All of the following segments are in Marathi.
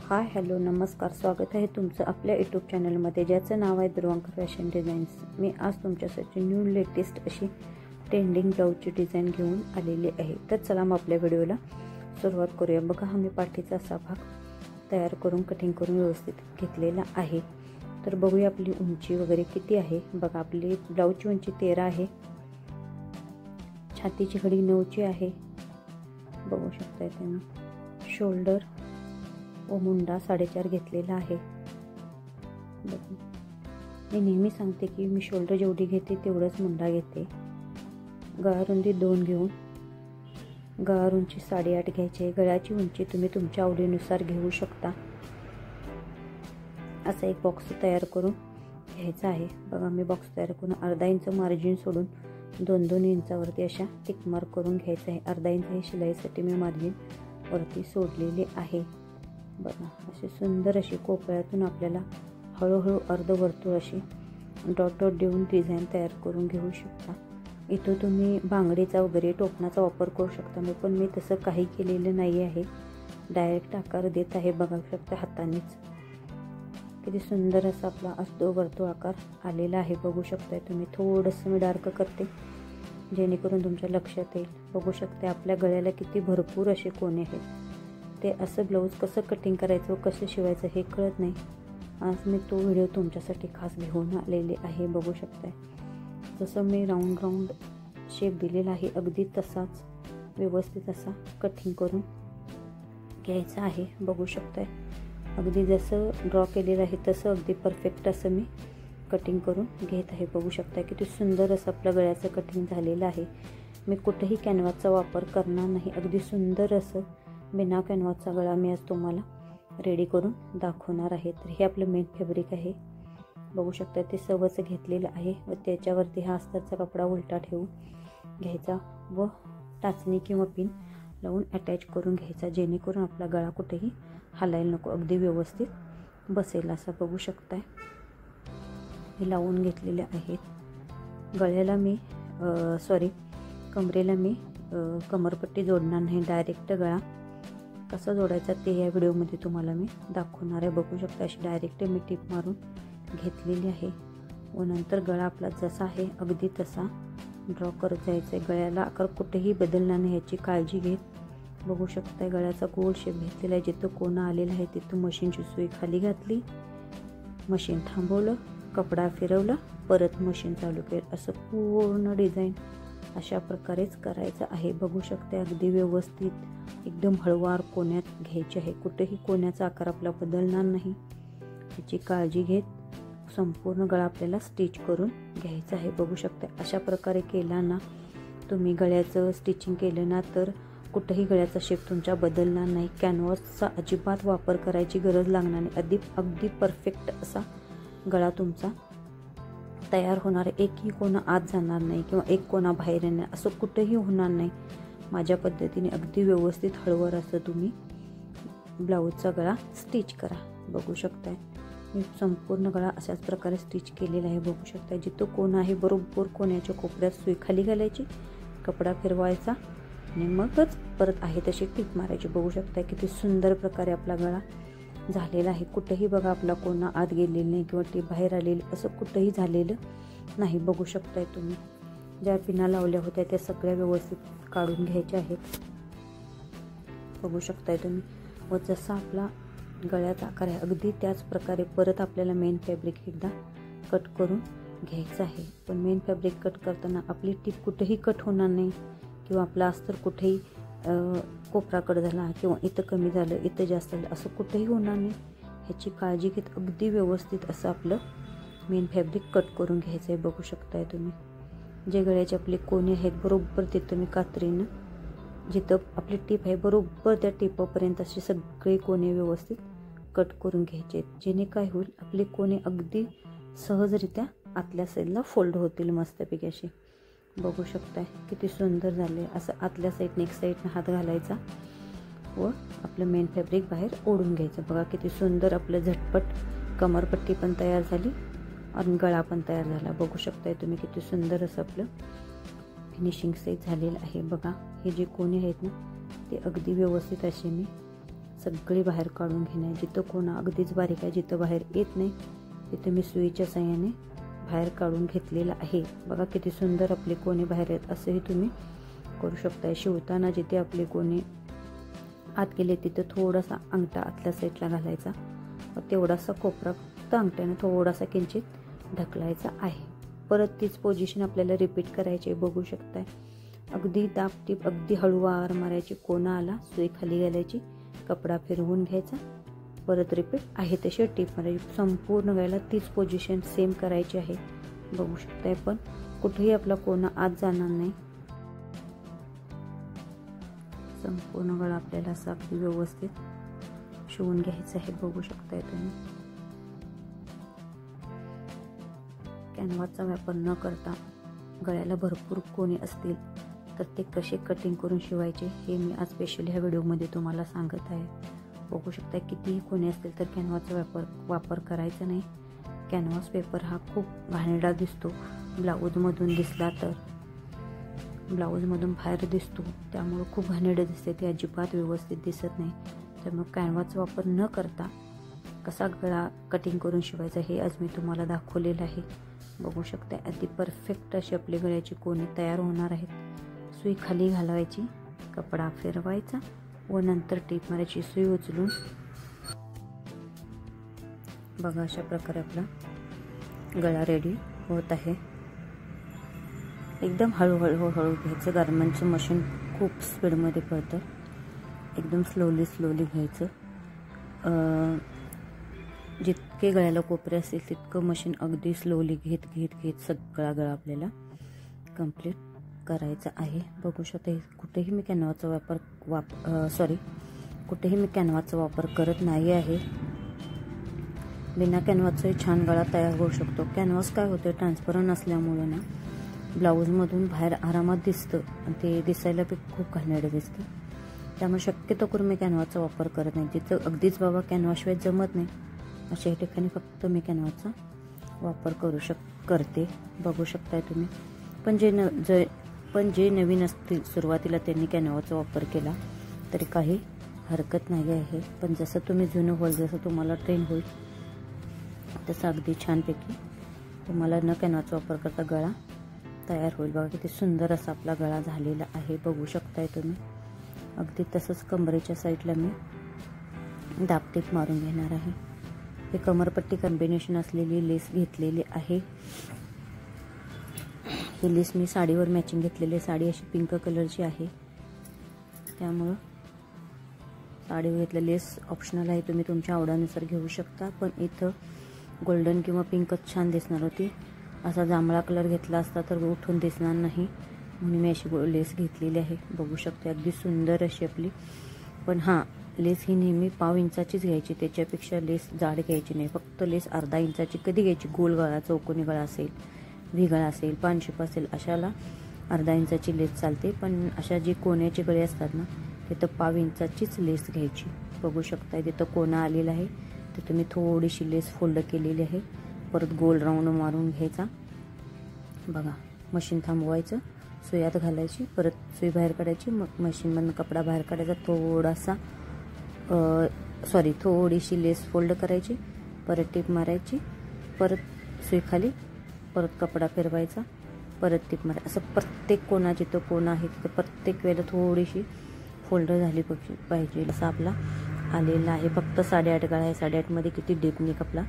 हाय हॅलो नमस्कार, स्वागत आहे तुमचं आपल्या यूट्यूब चॅनलमध्ये ज्याचं नाव आहे ध्रुवंकर फॅशन डिझाईन्स। मी आज तुमच्यासाठी न्यू लेटेस्ट अशी ट्रेंडिंग ब्लाऊजची डिझाईन घेऊन आलेली आहे। तर चला मग आपल्या व्हिडिओला सुरुवात करूया। बघा हा मी पाठीचा असा भाग तयार करून कटिंग करून व्यवस्थित घेतलेला आहे। तर बघूया आपली उंची वगैरे किती आहे। बघा आपली ब्लाऊजची उंची 13 आहे, छातीची घडी 9ची आहे, बघू शकता तुम्ही। शोल्डर व मुंडा 4.5 घेतलेला आहे। मी नेहमी सांगते की मी शोल्डर जेवढी घेते तेवढंच मुंडा घेते। गळारुंदी 2 घेऊन गळारुंदी 8.5 घ्यायची। गळ्याची उंची तुम्ही तुमच्या आवडीनुसार घेऊ शकता। असा एक बॉक्स तयार करून घ्यायचा आहे। बघा मी बॉक्स तयार करून अर्धा इंच मार्जिन सोडून 2-2 इंचावरती अशा टिक मार्क करून घ्यायचा आहे। अर्धा इंच हे शिलाईसाठी मी मार्जिन वरती सोडलेले आहे। बघा अशी सुंदर अशी कोपऱ्यातून आपल्याला हळूहळू अर्धवर्तुळ अशी डॉट डॉट देऊन डिझाईन तयार करून घेऊ शकता। इथं तुम्ही बांगडीचा वगैरे टोपणाचा वापर करू शकता, पण मी तसं काही केलेलं नाही आहे, डायरेक्ट आकार देत आहे। बघा शकता हातानेच किती सुंदर असा आपला अर्धवर्तुळ आकार आलेला आहे। बघू शकता तुम्ही। थोडंसं मी डार्क करते जेणेकरून तुमच्या लक्षात येईल। बघू शकता आपल्या गळ्याला किती भरपूर असे कोने आहेत। ते असं ब्लाऊज कसं कटिंग करायचं व कसं शिवायचं हे कळत नाही। आज मी तो व्हिडिओ तुमच्यासाठी खास घेऊन आलेले आहे। बघू शकताय जसं मी राऊंड शेप दिलेला आहे अगदी तसाच व्यवस्थित असा कटिंग करून घ्यायचा आहे। बघू शकताय अगदी जसं ड्रॉ केलेलं आहे तसं अगदी परफेक्ट असं मी कटिंग करून घेत आहे। बघू शकता किती सुंदर असं आपल्या गळ्याचं कटिंग झालेलं आहे। मी कुठेही कॅनव्हासचा वापर करणार नाही, अगदी सुंदर असं बिना कॅनव्हासचा गळा मी आज तुम्हाला रेडी करून दाखवणार आहे। तर हे आपलं मेन फॅब्रिक आहे। बघू शकता ते सवच घेतलेलं आहे व त्याच्यावरती हा अस्तरचा कपडा उलटा ठेवून घ्यायचा व टाचणी किंवा पिन लावून अटॅच करून घ्यायचा, जेणेकरून आपला गळा कुठेही हलायला नको, अगदी व्यवस्थित बसेल असं। बघू शकताय हे लावून घेतलेले आहेत। गळ्याला मी कमरेला मी कमरपट्टी जोडणार नाही, डायरेक्ट गळा कसा जोडायचा ते या व्हिडिओमध्ये तुम्हाला मी दाखवणार आहे। बघू शकता अशी डायरेक्ट मी टिप मारून घेतलेली आहे व नंतर गळा आपला जसा आहे अगदी तसा ड्रॉ करत जायचं आहे। गळ्याला आकार कुठेही बदलणार नाही याची काळजी घेत। बघू शकता गळ्याचा गोल शेप घेतलेला आहे। जिथं कोना आलेला आहे तिथून मशीनची सुई खाली घातली, मशीन थांबवलं, कपडा फिरवला, परत मशीन चालू केलं, असं पूर्ण डिझाईन अशा प्रकारेच करायचं आहे। बघू शकता अगदी व्यवस्थित एकदम हळूवार कोण्यात घ्यायचे आहे, कुठेही कोण्याचा आकार आपला बदलणार नाही याची काळजी घेत संपूर्ण गळा आपल्याला स्टिच करून घ्यायचा आहे। बघू शकता अशा प्रकारे केला ना तुम्ही गळ्याचं स्टिचिंग केलं ना तर कुठेही गळ्याचा शेप तुमचा बदलणार नाही, कॅनव्हासचा अजिबात वापर करायची गरज लागणार नाही, अगदी परफेक्ट असा गळा तुमचा तयार होणार आहे। एकही कोना आत जाणार नाही किंवा एक कोना बाहेर येणार असं कुठेही होणार नाही। माझ्या पद्धतीने अगदी व्यवस्थित हळूवार असं तुम्ही ब्लाऊजचा गळा स्टिच करा। बघू शकताय मी संपूर्ण गळा अशाच प्रकारे स्टिच केलेला आहे। बघू शकता जिथं कोना आहे बरोबर कोण्याच्या कोपऱ्यात सुई खाली घालायची, कपडा फिरवायचा आणि मगच परत आहे तशी टिप मारायची। बघू शकता किती सुंदर प्रकारे आपला गळा झालेला आहे। कुठेही बघा आपला कोना आत गेलेला नाही किंवा टिप बाहेर आलेली असं कुठेही झालेलं नाही। बघू शकताय तुम्ही ज्या पिना लावल्या होत्या त्या सगळ्या व्यवस्थित काढून घ्यायच्या आहेत। बघू शकताय तुम्ही व जसा आपला गळ्याचा आकार आहे अगदी त्याच प्रकारे परत आपल्याला मेन फॅब्रिक एकदा कट करून घ्यायचं आहे। पण मेन फॅब्रिक कट करताना आपली टिप कुठेही कट होणार नाही किंवा आपला अस्तर कुठेही कोपरा कट झाला किंवा इथं कमी झालं इथं जास्त झालं असं कुठेही होणार नाही ह्याची काळजी घेत अगदी व्यवस्थित असं आपलं मेन फॅब्रिक कट करून घ्यायचं आहे। बघू शकताय तुम्ही जे गळ्याचे आपले कोने आहेत बरोबर तिथं मी कात्रीनं जिथं आपली टीप आहे बरोबर त्या टिपापर्यंत असे सगळे कोने व्यवस्थित कट करून घ्यायचे आहेत, जेणे काय होईल आपले कोने अगदी सहजरित्या आतल्या साईडला फोल्ड होतील मस्तपैकी असे। बघू शकताय किती सुंदर झाले। असं आतल्या साईडने एक साईडनं हात घालायचा व आपलं मेन फॅब्रिक बाहेर ओढून घ्यायचं। बघा किती सुंदर आपलं झटपट कमरपट्टी पण तयार झाली आणि गळा पण तयार झाला। बघू शकताय तुम्ही किती सुंदर असं आपलं फिनिशिंग सेट झालेलं आहे। बघा हे जे कोने आहेत ना ते अगदी व्यवस्थित असे मी सगळी बाहेर काढून घेणे. जिथं कोणा अगदीच बारीक आहे, जिथं बाहेर येत नाही तिथं मी सुईच्या साहाय्याने बाहेर काढून घेतलेलं आहे. बघा किती सुंदर आपले कोणे बाहेर आहेत. असंही तुम्ही करू शकता. शिवताना जिथे आपले कोणे आत गेले तिथं थोडासा अंगठा आतल्या साईडला घालायचा, तेवढासा कोपरा फक्त अंगठ्याने थोडासा किंचित ढकलायचा आहे. परत तीच पोझिशन आपल्याला रिपीट करायची. बघू शकताय अगदी दाब टीप अगदी हळूवार मारायची. कोणा आला सुई खाली घालायची, कपडा फिरवून घ्यायचा, परत रिपीट आहे तशी टीप मारायची. संपूर्ण वेळेला तीच पोझिशन सेम करायची आहे. बघू शकताय पण कुठेही आपला कोणा आत जाणार नाही. संपूर्ण गळा आपल्याला असा अगदी व्यवस्थित शिवून घ्यायचं आहे. बघू शकताय तुम्ही. कॅनव्हाचा वापर न करता गळ्याला भरपूर कोणी असतील तर ते कसे कटिंग करून शिवायचे हे मी आज स्पेशली ह्या व्हिडिओमध्ये तुम्हाला सांगत आहे. बघू शकता कितीही कोणी असतील तर कॅनव्हाचा वापर करायचा नाही. कॅनव्हास पेपर हा खूप घाणेरडा दिसतो. ब्लाऊजमधून दिसला तर ब्लाऊजमधून बाहेर दिसतो, त्यामुळे खूप घाणेरडे दिसते. ते अजिबात व्यवस्थित दिसत नाही. त्यामुळे कॅनव्हाचा वापर न करता कसा गळा कटिंग करून शिवायचा हे आज मी तुम्हाला दाखवलेलं आहे. बघू शकता अगदी परफेक्ट अशी आपली गळ्याची कोणी तयार होणार आहेत. सुई खाली घालवायची, कपडा फिरवायचा व नंतर टीप मारायची. सुई उचलून बघा अशा प्रकारे आपला गळा रेडी होत आहे. एकदम हळूहळू घ्यायचं. गारमेंटचं मशीन खूप स्पीडमध्ये पळतं. एकदम स्लोली घ्यायचं. जितके गळ्याला कोपरे असतील तितकं मशीन अगदी स्लोली घेत सगळा गळा आपल्याला कंप्लीट करायचा आहे. बघू शकता कुठेही मी कॅनव्हाचा वापर करत नाही आहे. बिना कॅनव्हाचाही छान गळा तयार होऊ शकतो. कॅनव्हास काय होतं, ट्रान्सपरंट असल्यामुळे ना ब्लाऊजमधून बाहेर आरामात दिसतं आणि ते दिसायला खूप घाणेरडं दिसतं. त्यामुळे शक्यतो करून मी कॅनव्हाचा वापर करत नाही. जिथं अगदीच बाबा कॅनव्हाशिवाय जमत नाही अशा ठिकाणी फक्त मी कॅनव्हाचा वापर करते. बघू शकताय तुम्ही. पण जे नवीन असतील सुरुवातीला त्यांनी कॅनव्हाचा वापर केला तरी काही हरकत नाही आहे. पण जसं तुम्ही जुनं होईल, जसं तुम्हाला ट्रेन होईल तसं अगदी छानपैकी तुम्हाला न कॅनव्हाचा वापर करता गळा तयार होईल. बघा किती सुंदर असा आपला गळा झालेला आहे. बघू शकताय तुम्ही. अगदी तसंच कमरेच्या साईडला मी दाबटीप मारून घेणार आहे. हे कमरपट्टी कॉम्बिनेशन असलेली लेस घेतलेली आहे. ही लेस मी साडीवर मॅचिंग घेतलेली. साडी अशी पिंक कलरची आहे, त्यामुळं साडीवर घेतलं. लेस ऑप्शनल आहे, तुम्ही तुमच्या आवडीनुसार घेऊ शकता. पण इथं गोल्डन किंवा पिंकच छान दिसणार होती. असा जांभळा कलर घेतला असता तर उठून दिसणार नाही, म्हणून मी अशी लेस घेतलेली आहे. बघू शकते अगदी सुंदर अशी आपली. पण हां, लेस ही नेहमी 1/2 इंचाचीच घ्यायची, त्याच्यापेक्षा लेस जाड घ्यायची नाही. फक्त लेस अर्धा इंचाची कधी घ्यायची. गोल गळा, चौकोनी गळा असेल, व्ही गळा असेल, पानशिप असेल अशाला अर्धा इंचाची लेस चालते. पण अशा जे कोण्याचे गळे असतात ना तिथं 1/2 इंचाचीच लेस घ्यायची. बघू शकता तिथं कोणा आलेला आहे तर तुम्ही थोडीशी लेस फोल्ड केलेली आहे. परत गोल राऊंड मारून घ्यायचा. बघा मशीन थांबवायचं, सुयात घालायची, परत सुई बाहेर काढायची, मग मशीनमधून कपडा बाहेर काढायचा. थोडीशी लेस फोल्ड करायची, परत टीप मारायची, परत सुई खाली, परत कपडा फिरवायचा, परत टीप मारायची. असं प्रत्येक कोणा जिथं कोणा आहे तिथं प्रत्येक वेळेला थोडीशी फोल्ड झाली पाहिजे. असा आपला आलेला आहे. फक्त 8.5 गळा आहे. 8.5मध्ये किती डेपनेक आपला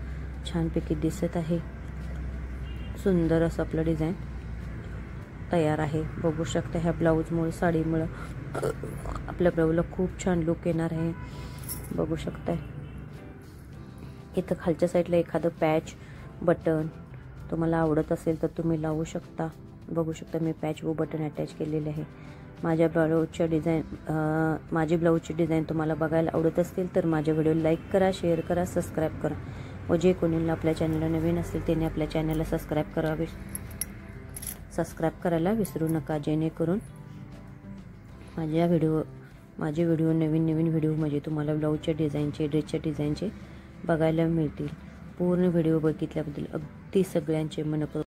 छानपैकी दिसत आहे. सुंदर असं आपलं डिझाईन तयार आहे. बघू शकता ह्या ब्लाऊजमुळे, साडीमुळं आपल्या ब्लाऊजला खूप छान लुक येणार आहे. बघू शकताय इथं खालच्या साईडला एखादं पॅच बटन तुम्हाला आवडत असेल तर तुम्ही लावू शकता. बघू शकता मी पॅच व बटन अटॅच केलेले आहे. माझी ब्लाऊजची डिझाईन तुम्हाला बघायला आवडत असतील तर माझ्या व्हिडिओला लाईक करा, शेअर करा, सबस्क्राईब करा. व जे कोणीला आपल्या चॅनलला नवीन असेल त्यांनी आपल्या चॅनलला सबस्क्राईब करायला विसरू नका, जेणेकरून माझे व्हिडिओ नवीन व्हिडिओ म्हणजे तुम्हाला ब्लाऊजच्या डिझाईनचे, ड्रेसच्या डिझाईनचे बघायला मिळतील. पूर्ण व्हिडिओ बघितल्याबद्दल अगदी सगळ्यांचे मनपूर्वक